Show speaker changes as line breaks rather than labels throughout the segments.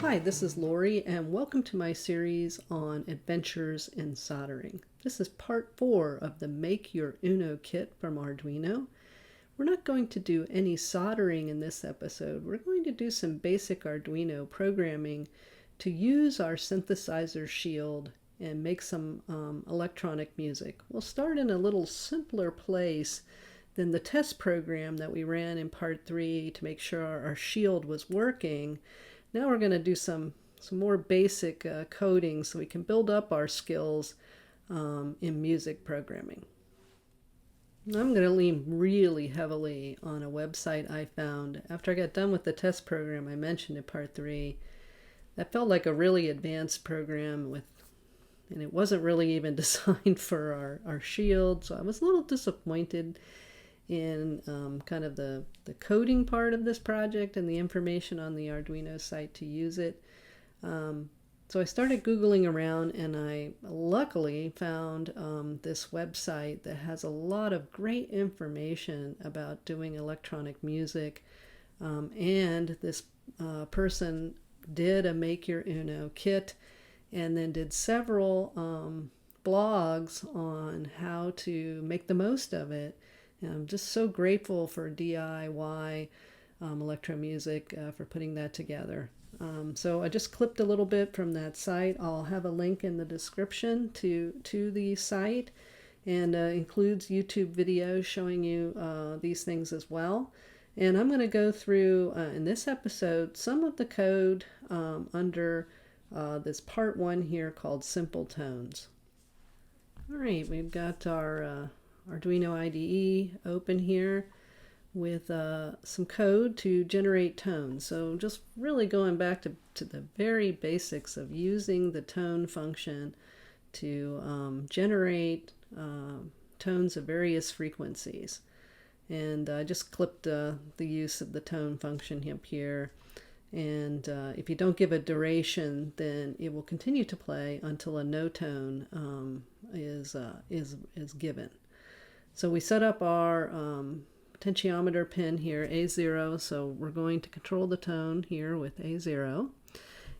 Hi, this is Lori, and welcome to my series on adventures in soldering. This is part 4 of the Make Your Uno kit from Arduino. We're not going to do any soldering in this episode. We're going to do some basic Arduino programming to use our synthesizer shield and make some electronic music. We'll start in a little simpler place than the test program that we ran in part 3 to make sure our shield was working. Now we're going to do some more basic coding so we can build up our skills in music programming. I'm going to lean really heavily on a website I found after I got done with the test program I mentioned in part 3. That felt like a really advanced program and it wasn't really even designed for our shield, so I was a little disappointed in kind of the coding part of this project and the information on the Arduino site to use it. So I started Googling around, and I luckily found this website that has a lot of great information about doing electronic music. And this person did a Make Your Uno kit and then did several blogs on how to make the most of it. And I'm just so grateful for DIY electro music for putting that together. So I just clipped a little bit from that site. I'll have a link in the description to the site, and includes YouTube videos showing you these things as well. And I'm going to go through in this episode some of the code under this part 1 here called Simple Tones. All right, we've got our Arduino IDE open here with some code to generate tones. So just really going back to the very basics of using the tone function to generate tones of various frequencies. And I just clipped the use of the tone function up here. And if you don't give a duration, then it will continue to play until a no tone is given. So we set up our potentiometer pin here, A0, so we're going to control the tone here with A0.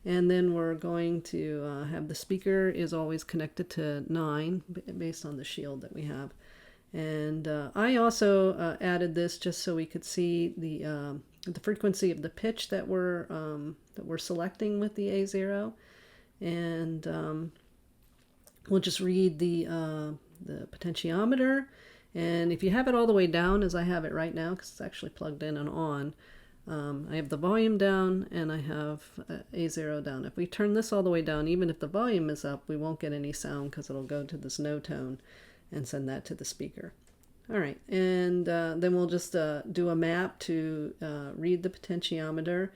And then we're going to have the speaker is always connected to 9 based on the shield that we have. And I also added this just so we could see the frequency of the pitch that we're selecting with the A0. And we'll just read the potentiometer. And if you have it all the way down, as I have it right now, because it's actually plugged in and on, I have the volume down and I have A0 down. If we turn this all the way down, even if the volume is up, we won't get any sound because it'll go to this no tone and send that to the speaker. All right, and then we'll just do a map to read the potentiometer.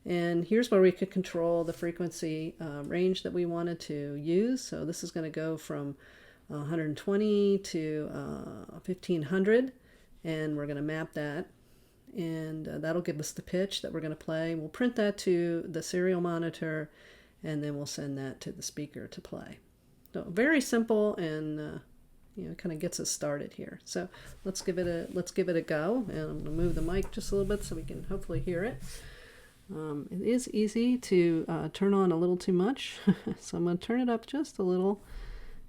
And here's where we could control the frequency range that we wanted to use. So this is going to go from 120 to 1500, and we're going to map that, and that'll give us the pitch that we're going to play. We'll print that to the serial monitor, and then we'll send that to the speaker to play. So very simple, and kind of gets us started here. So let's give it a go, and I'm going to move the mic just a little bit so we can hopefully hear it. It is easy to turn on a little too much, so I'm going to turn it up just a little.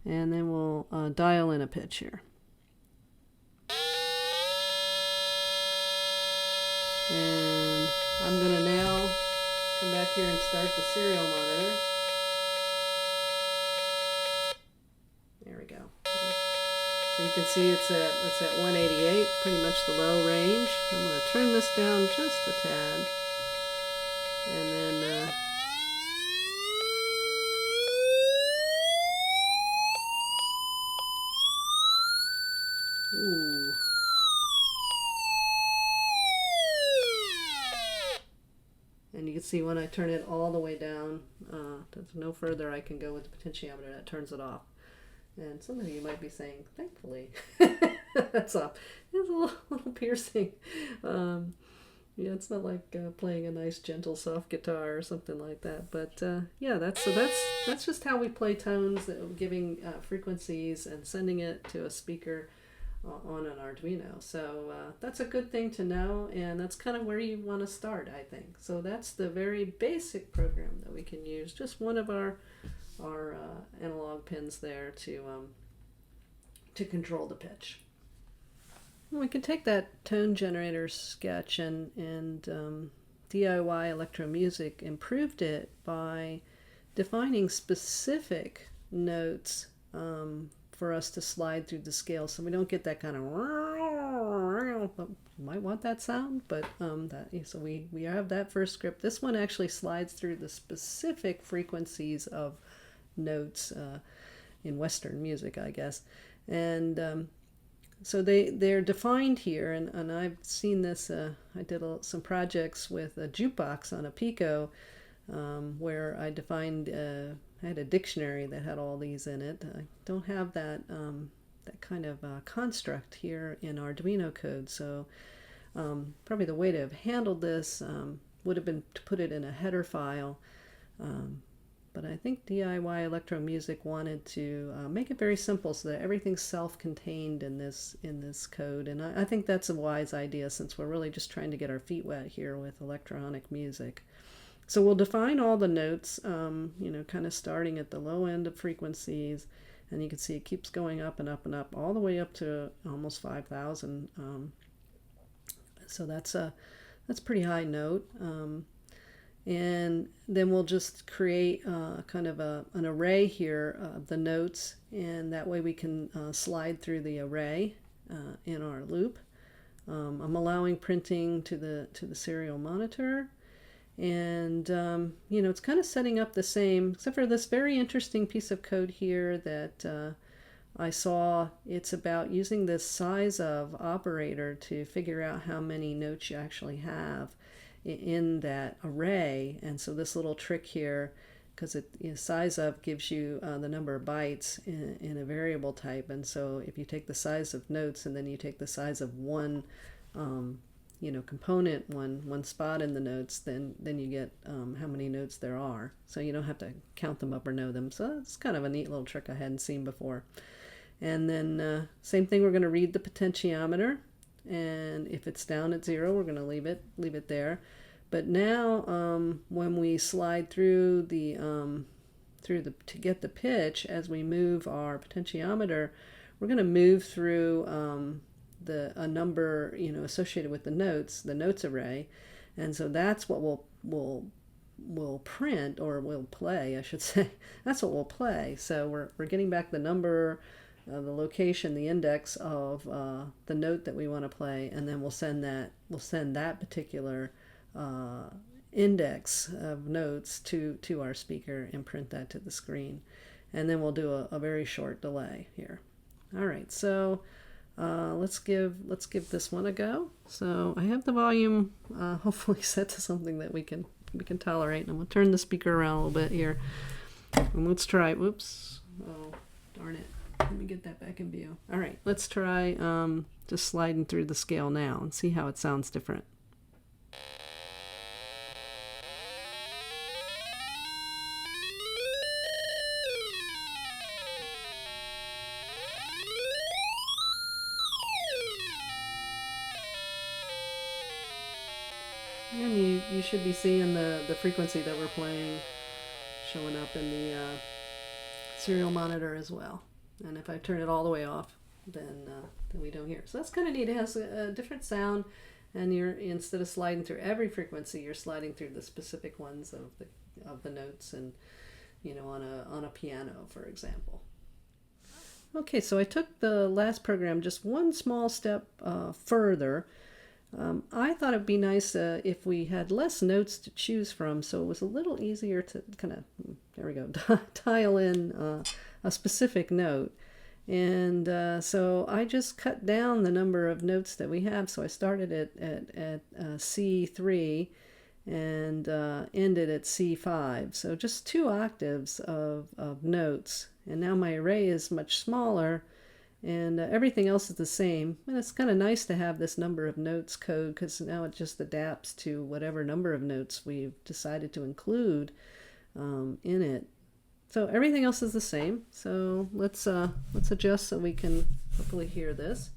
And then we'll dial in a pitch here. And I'm going to now come back here and start the serial monitor. There we go. So you can see it's at 188, pretty much the low range. I'm going to turn this down just a tad. And then ooh. And you can see when I turn it all the way down, there's no further I can go with the potentiometer. That turns it off. And some of you might be saying, thankfully, that's off. It's a little piercing. It's not like playing a nice, gentle, soft guitar or something like that. But yeah, that's just how we play tones, giving frequencies and sending it to a speaker on an Arduino. So that's a good thing to know, and that's kind of where you want to start, I think. So that's the very basic program that we can use. Just one of our analog pins there to control the pitch. We can take that tone generator sketch and DIY Electro Music improved it by defining specific notes for us to slide through the scale, so we don't get that kind of you might want that sound, but so we have that first script. This one actually slides through the specific frequencies of notes in Western music, I guess, and so they're defined here, and I've seen this. I did some projects with a jukebox on a Pico, where I defined. I had a dictionary that had all these in it. I don't have that that kind of construct here in Arduino code, so probably the way to have handled this would have been to put it in a header file. But I think DIY Electro Music wanted to make it very simple so that everything's self-contained in this code, and I think that's a wise idea since we're really just trying to get our feet wet here with electronic music. So we'll define all the notes, kind of starting at the low end of frequencies, and you can see it keeps going up and up and up all the way up to almost 5,000. So that's pretty high note. And then we'll just create kind of an array here of the notes, and that way we can slide through the array in our loop. I'm allowing printing to the serial monitor, and it's kind of setting up the same, except for this very interesting piece of code here that I saw. It's about using this size of operator to figure out how many notes you actually have in that array. And so this little trick here, because size of gives you the number of bytes in a variable type, and so if you take the size of notes and then you take the size of one component, one spot in the notes, then you get how many notes there are, so you don't have to count them up or know them. So it's kind of a neat little trick I hadn't seen before. And then same thing, we're going to read the potentiometer, and if it's down at 0, we're going to leave it there. But now when we slide through to get the pitch, as we move our potentiometer, we're going to move through a number associated with the notes array, and so that's what we'll print, or we'll play, I should say. That's what we'll play. So we're getting back the number, the location, the index of the note that we want to play, and then we'll send that particular index of notes to our speaker and print that to the screen, and then we'll do a very short delay here. All right, so let's give this one a go. So I have the volume hopefully set to something that we can tolerate, and we'll turn the speaker around a little bit here, and let's try. Whoops! Oh, darn it! Let me get that back in view. All right, let's try just sliding through the scale now and see how it sounds different. And you should be seeing the frequency that we're playing showing up in the serial monitor as well. And if I turn it all the way off, then we don't hear it. So that's kind of neat. It has a different sound, and instead of sliding through every frequency, you're sliding through the specific ones of the notes, and on a piano, for example. Okay, so I took the last program just one small step further. I thought it'd be nice if we had less notes to choose from, so it was a little easier to kind of, there we go, dial in a specific note. And so I just cut down the number of notes that we have. So I started at C3 and ended at C5. So just 2 octaves of notes. And now my array is much smaller, and everything else is the same. And it's kind of nice to have this number of notes code, because now it just adapts to whatever number of notes we've decided to include in it. So everything else is the same. So let's adjust so we can hopefully hear this.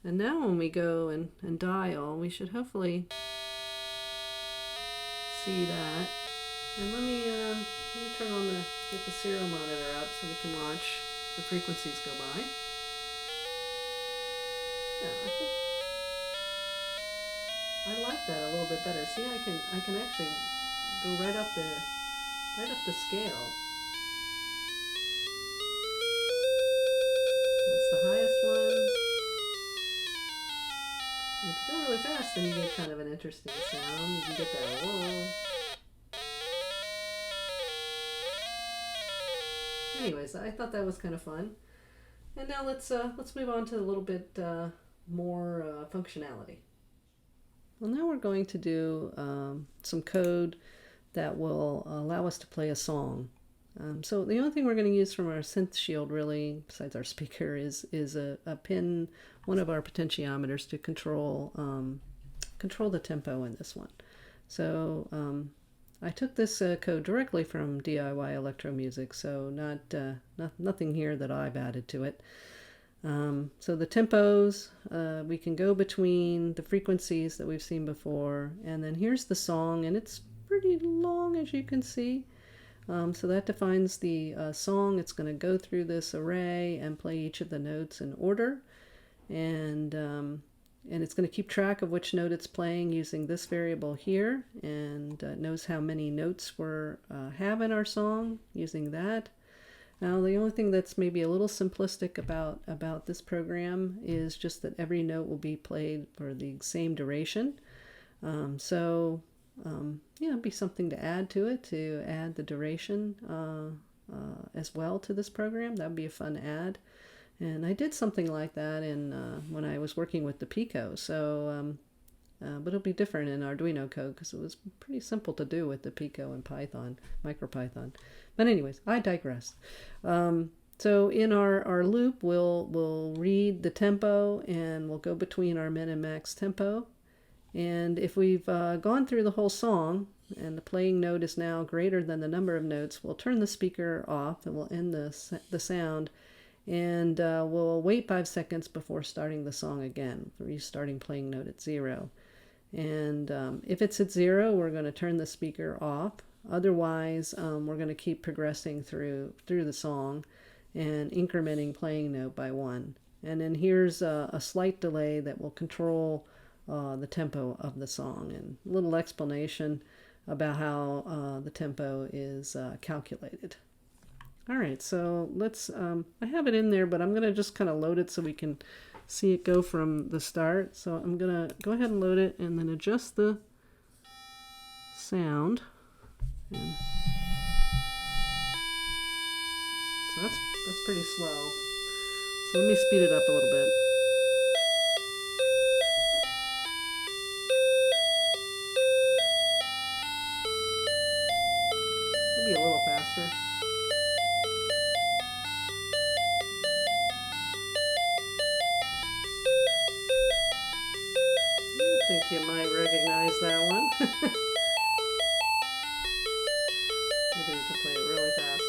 And now when we go and dial, we should hopefully see that. And let me turn on get the serial monitor up so we can watch the frequencies go by. Yeah, I like that a little bit better. See, I can actually go right up the scale. That's the highest one. And if you go really fast, then you get kind of an interesting sound. You can get that whoa. Anyways, I thought that was kind of fun. And now let's move on to a little bit more functionality. Well, now we're going to do some code that will allow us to play a song. So the only thing we're going to use from our synth shield, really, besides our speaker, is a pin, one of our potentiometers to control the tempo in this one. So I took this code directly from DIY Electro Music, so nothing here that I've added to it. So the tempos, we can go between the frequencies that we've seen before, and then here's the song, and it's pretty long, as you can see. So that defines the song. It's going to go through this array and play each of the notes in order, and it's going to keep track of which note it's playing using this variable here, and knows how many notes we have in our song using that. Now, the only thing that's maybe a little simplistic about this program is just that every note will be played for the same duration. Yeah, it'd be something to add to it, to add the duration as well to this program. That would be a fun add. And I did something like that when I was working with the Pico. So, but it'll be different in Arduino code because it was pretty simple to do with the Pico and Python, MicroPython. But anyways, I digress. So in our loop, we'll read the tempo and we'll go between our min and max tempo. And if we've gone through the whole song and the playing note is now greater than the number of notes, we'll turn the speaker off and we'll end the sound. And we'll wait 5 seconds before starting the song again, restarting playing note at 0. And if it's at 0, we're going to turn the speaker off. Otherwise, we're going to keep progressing through the song and incrementing playing note by 1. And then here's a slight delay that will control the tempo of the song, and a little explanation about how the tempo is calculated. All right, so let's, I have it in there, but I'm going to just kind of load it so we can see it go from the start. So I'm going to go ahead and load it and then adjust the sound. And so that's pretty slow. So let me speed it up a little bit. Maybe a little faster. I think you might recognize that one. Maybe we can play it really fast.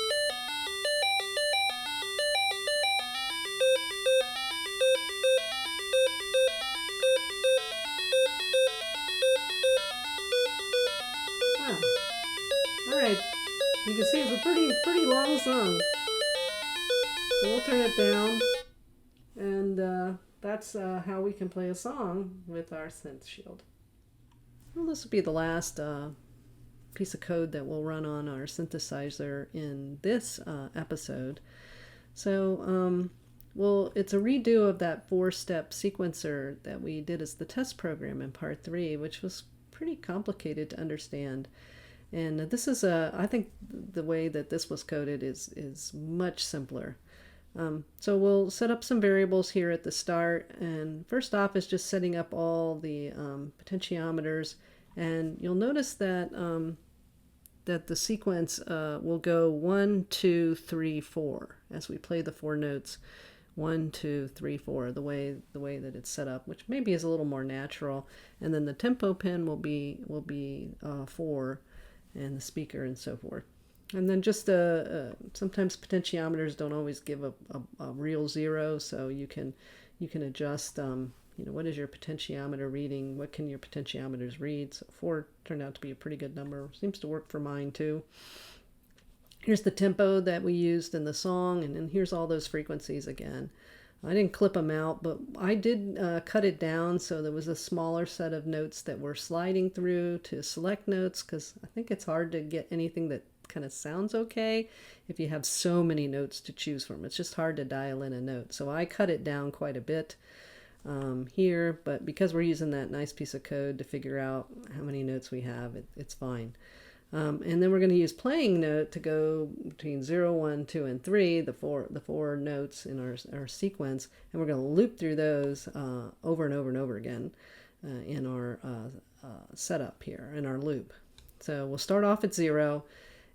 Wow. Alright. You can see it's a pretty long song. So we'll turn it down. And that's how we can play a song with our synth shield. Well, this will be the last piece of code that we'll run on our synthesizer in this episode. So, well, it's a redo of that 4-step sequencer that we did as the test program in part 3, which was pretty complicated to understand. And this is I think the way that this was coded is much simpler. So we'll set up some variables here at the start, and first off is just setting up all the potentiometers, and you'll notice that that the sequence will go 1, 2, 3, 4 as we play the 4 notes. 1, 2, 3, 4, the way that it's set up, which maybe is a little more natural. And then the tempo pin will be 4, and the speaker and so forth. And then just sometimes potentiometers don't always give a real 0, so you can You can adjust, what is your potentiometer reading? What can your potentiometers read? So 4 turned out to be a pretty good number. Seems to work for mine too. Here's the tempo that we used in the song, and then here's all those frequencies again. I didn't clip them out, but I did cut it down so there was a smaller set of notes that were sliding through to select notes, because I think it's hard to get anything that kind of sounds okay if you have so many notes to choose from. It's just hard to dial in a note. So I cut it down quite a bit here, but because we're using that nice piece of code to figure out how many notes we have, it's fine. And then we're going to use playing note to go between 0, 1, 2, and 3, the four notes in our sequence, and we're going to loop through those over and over and over again in our setup here, in our loop. So we'll start off at 0,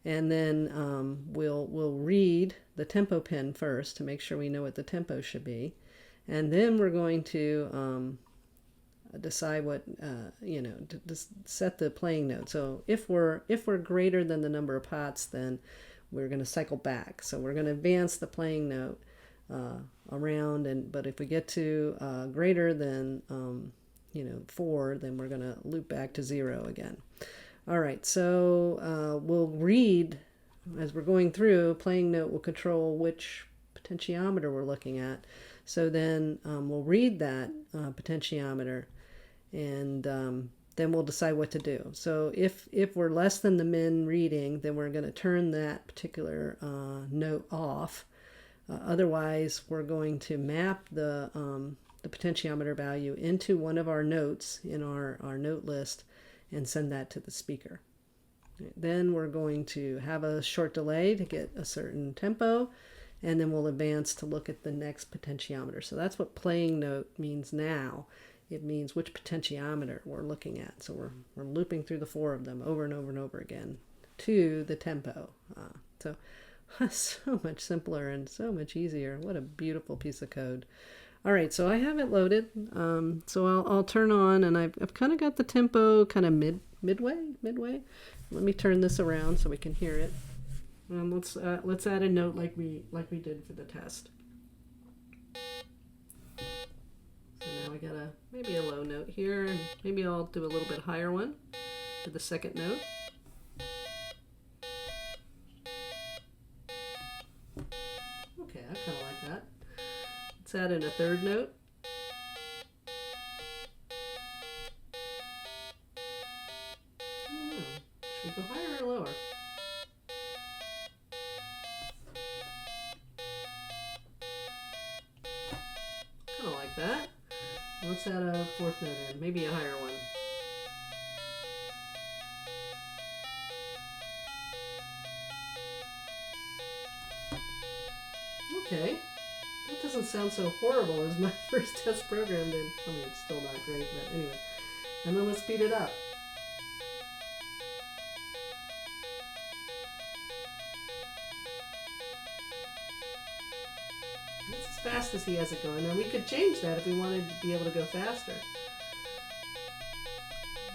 and then we'll read the tempo pin first to make sure we know what the tempo should be, and then we're going to decide what to set the playing note. So if we're greater than the number of pots, then we're going to cycle back. So we're going to advance the playing note around, but if we get to greater than 4, then we're going to loop back to 0 again. All right, so we'll read as we're going through. Playing note will control which potentiometer we're looking at. So then we'll read that potentiometer, and then we'll decide what to do. So if we're less than the min reading, then we're going to turn that particular note off. Otherwise, we're going to map the potentiometer value into one of our notes in our note list and send that to the speaker. Then we're going to have a short delay to get a certain tempo, and then we'll advance to look at the next potentiometer. So that's what playing note means now. It means which potentiometer we're looking at. So we're looping through the 4 of them over and over and over again to the tempo. So so much simpler and so much easier. What a beautiful piece of code. All right, so I have it loaded. So I'll turn on, and I've kind of got the tempo kind of midway. Let me turn this around so we can hear it. Let's add a note like we did for the test. So now we got maybe a low note here, and maybe I'll do a little bit higher one for the second note. Okay, I kind of like that. Let's add in a third note. Should we go higher or lower? Kind of like that. Let's add a fourth note in, maybe a higher one. Okay, that doesn't sound so horrible as my first test program did. I mean, it's still not great, but anyway. And then let's speed it up. That's as fast as he has it going. Now we could change that if we wanted to be able to go faster.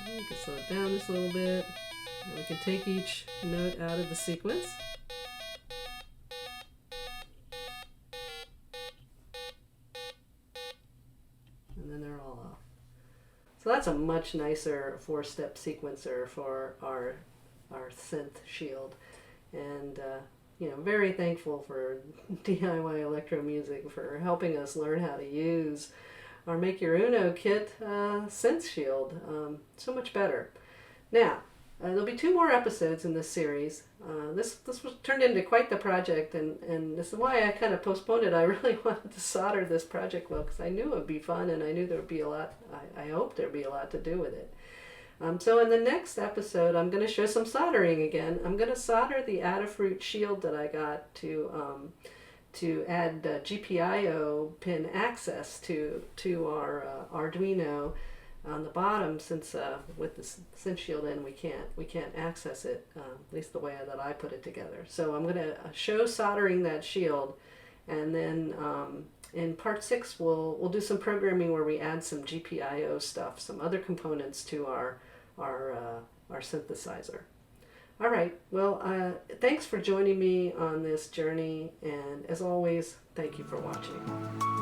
We could slow it down just a little bit. And we can take each note out of the sequence. And then they're all off. So that's a much nicer 4-step sequencer for our synth shield. And very thankful for DIY Electro Music for helping us learn how to use our Make Your Uno kit synth shield. So much better. Now, there'll be 2 more episodes in this series. This was turned into quite the project, and this is why I kind of postponed it. I really wanted to solder this project well, because I knew it would be fun, and I knew there would be a lot, I hoped there would be a lot to do with it. So in the next episode, I'm going to show some soldering again. I'm going to solder the Adafruit shield that I got to add GPIO pin access to our Arduino on the bottom, since with the synth shield in we can't access it, at least the way that I put it together. So I'm going to show soldering that shield, and then in part 6 we'll do some programming where we add some GPIO stuff, some other components to our synthesizer. All right, well, thanks for joining me on this journey, and as always, thank you for watching.